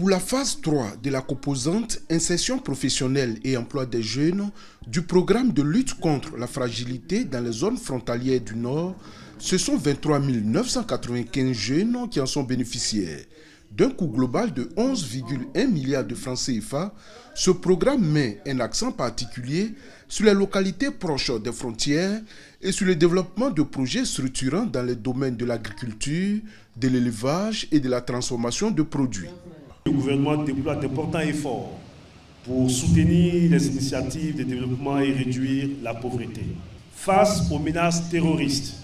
Pour la phase 3 de la composante insertion professionnelle et emploi des jeunes du programme de lutte contre la fragilité dans les zones frontalières du Nord, ce sont 23 995 jeunes qui en sont bénéficiaires. D'un coût global de 11,1 milliards de francs CFA, ce programme met un accent particulier sur les localités proches des frontières et sur le développement de projets structurants dans les domaines de l'agriculture, de l'élevage et de la transformation de produits. Le gouvernement déploie d'importants efforts pour soutenir les initiatives de développement et réduire la pauvreté. Face aux menaces terroristes,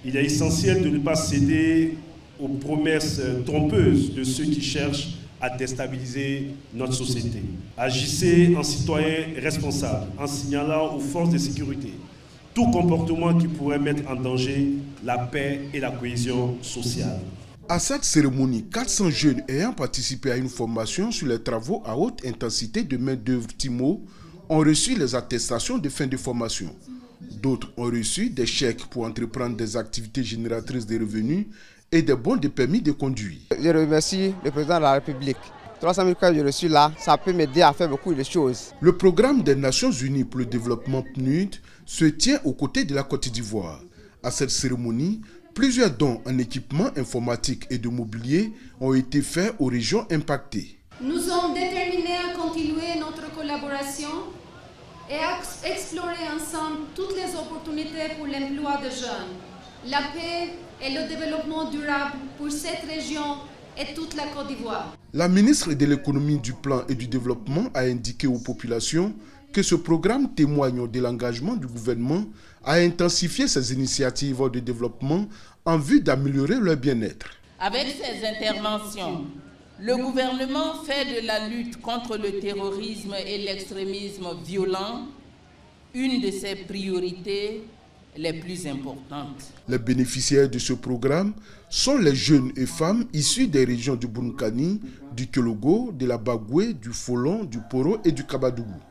il est essentiel de ne pas céder aux promesses trompeuses de ceux qui cherchent à déstabiliser notre société. Agissez en citoyen responsable en signalant aux forces de sécurité tout comportement qui pourrait mettre en danger la paix et la cohésion sociale. À cette cérémonie, 400 jeunes ayant participé à une formation sur les travaux à haute intensité de main-d'œuvre TIMO ont reçu les attestations de fin de formation. D'autres ont reçu des chèques pour entreprendre des activités génératrices de revenus et des bons de permis de conduire. Je remercie le président de la République. 300 000 que j'ai reçus là, ça peut m'aider à faire beaucoup de choses. Le programme des Nations Unies pour le développement PNUD se tient aux côtés de la Côte d'Ivoire. À cette cérémonie, plusieurs dons en équipement informatique et de mobilier ont été faits aux régions impactées. Nous sommes déterminés à continuer notre collaboration et à explorer ensemble toutes les opportunités pour l'emploi des jeunes, la paix et le développement durable pour cette région et toute la Côte d'Ivoire. La ministre de l'économie, du plan et du développement a indiqué aux populations que ce programme témoigne de l'engagement du gouvernement à intensifier ses initiatives de développement en vue d'améliorer leur bien-être. Avec ces interventions, le gouvernement fait de la lutte contre le terrorisme et l'extrémisme violent une de ses priorités les plus importantes. Les bénéficiaires de ce programme sont les jeunes et femmes issus des régions du Bunkani, du Kelogo, de la Bagoué, du Folon, du Poro et du Kabadougou.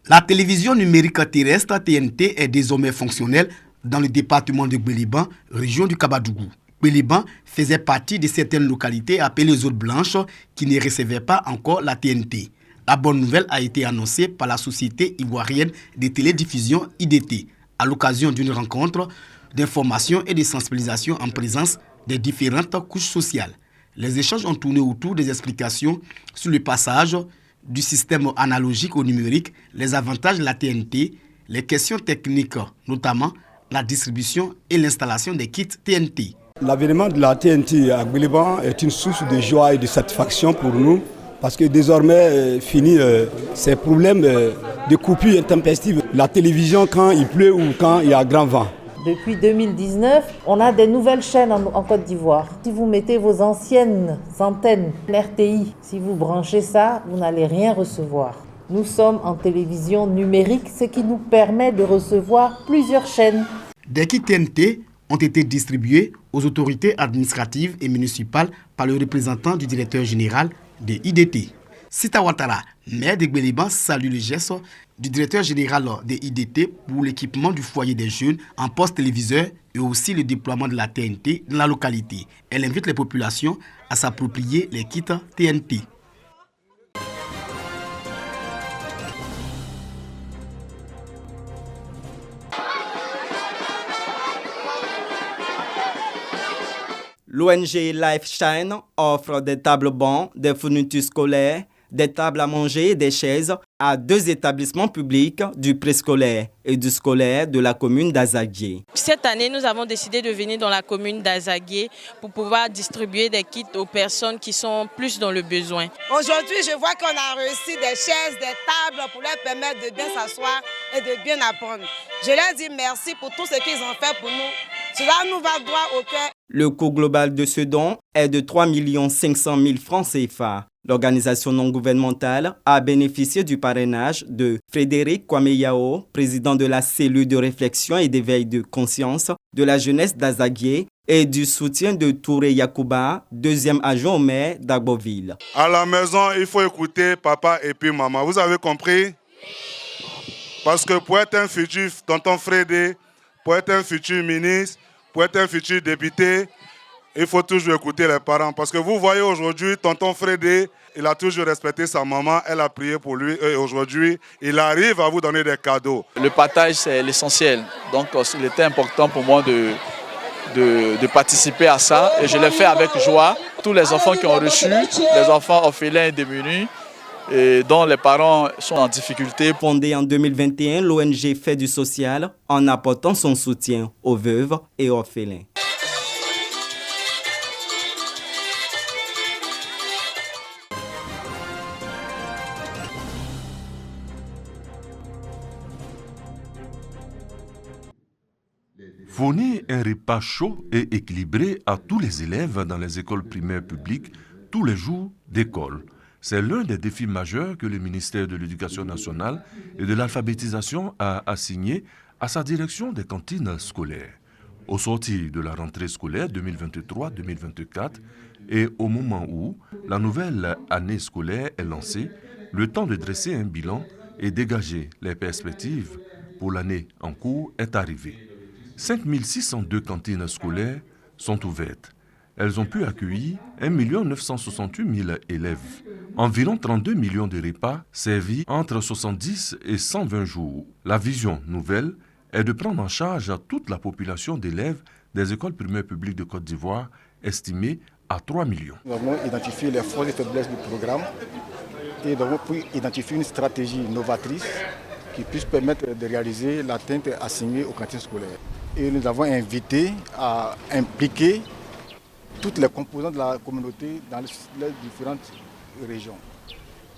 La télévision numérique terrestre TNT est désormais fonctionnelle dans le département de Gbeliban, région du Kabadougou. Gbeliban faisait partie de certaines localités appelées zones blanches qui ne recevaient pas encore la TNT. La bonne nouvelle a été annoncée par la société ivoirienne de télédiffusion IDT à l'occasion d'une rencontre d'information et de sensibilisation en présence des différentes couches sociales. Les échanges ont tourné autour des explications sur le passage du système analogique au numérique, les avantages de la TNT, les questions techniques, notamment la distribution et l'installation des kits TNT. L'avènement de la TNT à Gbeliban est une source de joie et de satisfaction pour nous parce que désormais, fini ces problèmes de coupures intempestives. La télévision quand il pleut ou quand il y a grand vent. Depuis 2019, on a des nouvelles chaînes en Côte d'Ivoire. Si vous mettez vos anciennes antennes, l'RTI, si vous branchez ça, vous n'allez rien recevoir. Nous sommes en télévision numérique, ce qui nous permet de recevoir plusieurs chaînes. Des kits TNT ont été distribués aux autorités administratives et municipales par le représentant du directeur général de IDT. Sita Ouattara, maire de Gbeliban, salue le geste du directeur général de IDT pour l'équipement du foyer des jeunes en poste téléviseur et aussi le déploiement de la TNT dans la localité. Elle invite les populations à s'approprier les kits TNT. L'ONG Lifeshine offre des tables-bancs, des fournitures scolaires, des tables à manger et des chaises à 2 établissements publics du préscolaire et du scolaire de la commune d'Azaguié. Cette année, nous avons décidé de venir dans la commune d'Azaguié pour pouvoir distribuer des kits aux personnes qui sont plus dans le besoin. Aujourd'hui, je vois qu'on a reçu des chaises, des tables pour leur permettre de bien s'asseoir et de bien apprendre. Je leur dis merci pour tout ce qu'ils ont fait pour nous. Cela nous va droit au cœur. Le coût global de ce don est de 3 500 000 francs CFA. L'organisation non gouvernementale a bénéficié du parrainage de Frédéric Kwameyao, président de la cellule de réflexion et d'éveil de conscience de la jeunesse d'Azaguié, et du soutien de Touré Yakouba, 2e adjoint au maire d'Agboville. À la maison, il faut écouter papa et puis maman. Vous avez compris? Parce que pour être un futur tonton Frédé, pour être un futur ministre, pour être un futur député, il faut toujours écouter les parents. Parce que vous voyez aujourd'hui, tonton Frédé, il a toujours respecté sa maman, elle a prié pour lui. Et aujourd'hui, il arrive à vous donner des cadeaux. Le partage, c'est l'essentiel. Donc, il était important pour moi de participer à ça. Et je l'ai fait avec joie. Tous les enfants qui ont reçu, les enfants orphelins et démunis, et dont les parents sont en difficulté. Fondée en 2021, l'ONG fait du social en apportant son soutien aux veuves et orphelins. Fournir un repas chaud et équilibré à tous les élèves dans les écoles primaires publiques tous les jours d'école. C'est l'un des défis majeurs que le ministère de l'Éducation nationale et de l'alphabétisation a assigné à sa direction des cantines scolaires. Au sortir de la rentrée scolaire 2023-2024 et au moment où la nouvelle année scolaire est lancée, le temps de dresser un bilan et dégager les perspectives pour l'année en cours est arrivé. 5 602 cantines scolaires sont ouvertes. Elles ont pu accueillir 1 968 000 élèves. Environ 32 millions de repas servis entre 70 et 120 jours. La vision nouvelle est de prendre en charge toute la population d'élèves des écoles primaires publiques de Côte d'Ivoire, estimée à 3 millions. Nous avons identifié les forces et faiblesses du programme et nous avons pu identifier une stratégie novatrice qui puisse permettre de réaliser l'atteinte assignée aux cantines scolaires. Et nous avons invité à impliquer toutes les composantes de la communauté dans les différentes régions,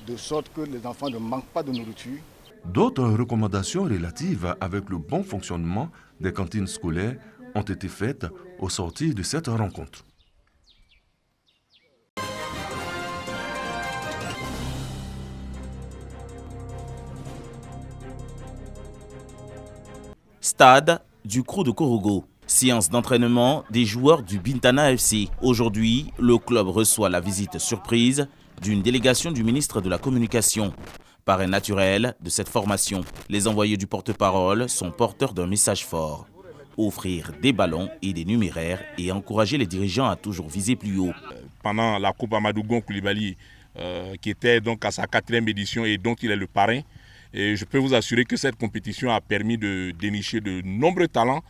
de sorte que les enfants ne manquent pas de nourriture. D'autres recommandations relatives avec le bon fonctionnement des cantines scolaires ont été faites au sortir de cette rencontre. Stade du Crew de Korogo. Séance d'entraînement des joueurs du Bintana FC. Aujourd'hui, le club reçoit la visite surprise d'une délégation du ministre de la Communication. Parrain naturel de cette formation, les envoyés du porte-parole sont porteurs d'un message fort. Offrir des ballons et des numéraires et encourager les dirigeants à toujours viser plus haut. Pendant la Coupe Amadou Gon Coulibaly, qui était donc à sa 4e édition et dont il est le parrain, et je peux vous assurer que cette compétition a permis de dénicher de nombreux talents.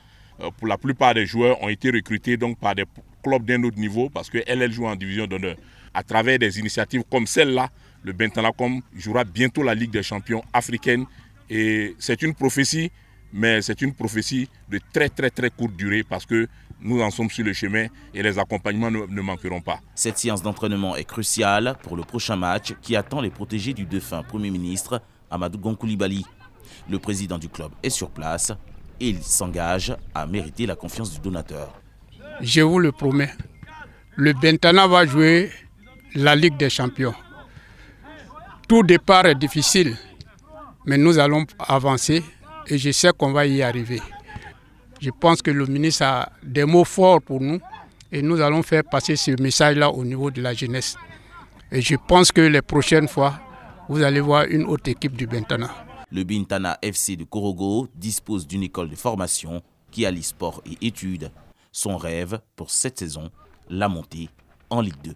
Pour la plupart des joueurs ont été recrutés donc par des clubs d'un autre niveau parce qu'elle joue en division d'honneur. À travers des initiatives comme celle-là, le Bentanacom jouera bientôt la Ligue des champions africaine. Et c'est une prophétie, mais c'est une prophétie de très courte durée parce que nous en sommes sur le chemin et les accompagnements ne manqueront pas. Cette séance d'entraînement est cruciale pour le prochain match qui attend les protégés du défunt Premier ministre Amadou Gon Coulibaly. Le président du club est sur place et il s'engage à mériter la confiance du donateur. Je vous le promets, le Bentana va jouer la Ligue des champions. Tout départ est difficile, mais nous allons avancer et je sais qu'on va y arriver. Je pense que le ministre a des mots forts pour nous et nous allons faire passer ce message-là au niveau de la jeunesse. Et je pense que les prochaines fois, vous allez voir une autre équipe du Bentana. Le Bintana FC de Korogo dispose d'une école de formation qui allie sport et études. Son rêve pour cette saison, la montée en Ligue 2.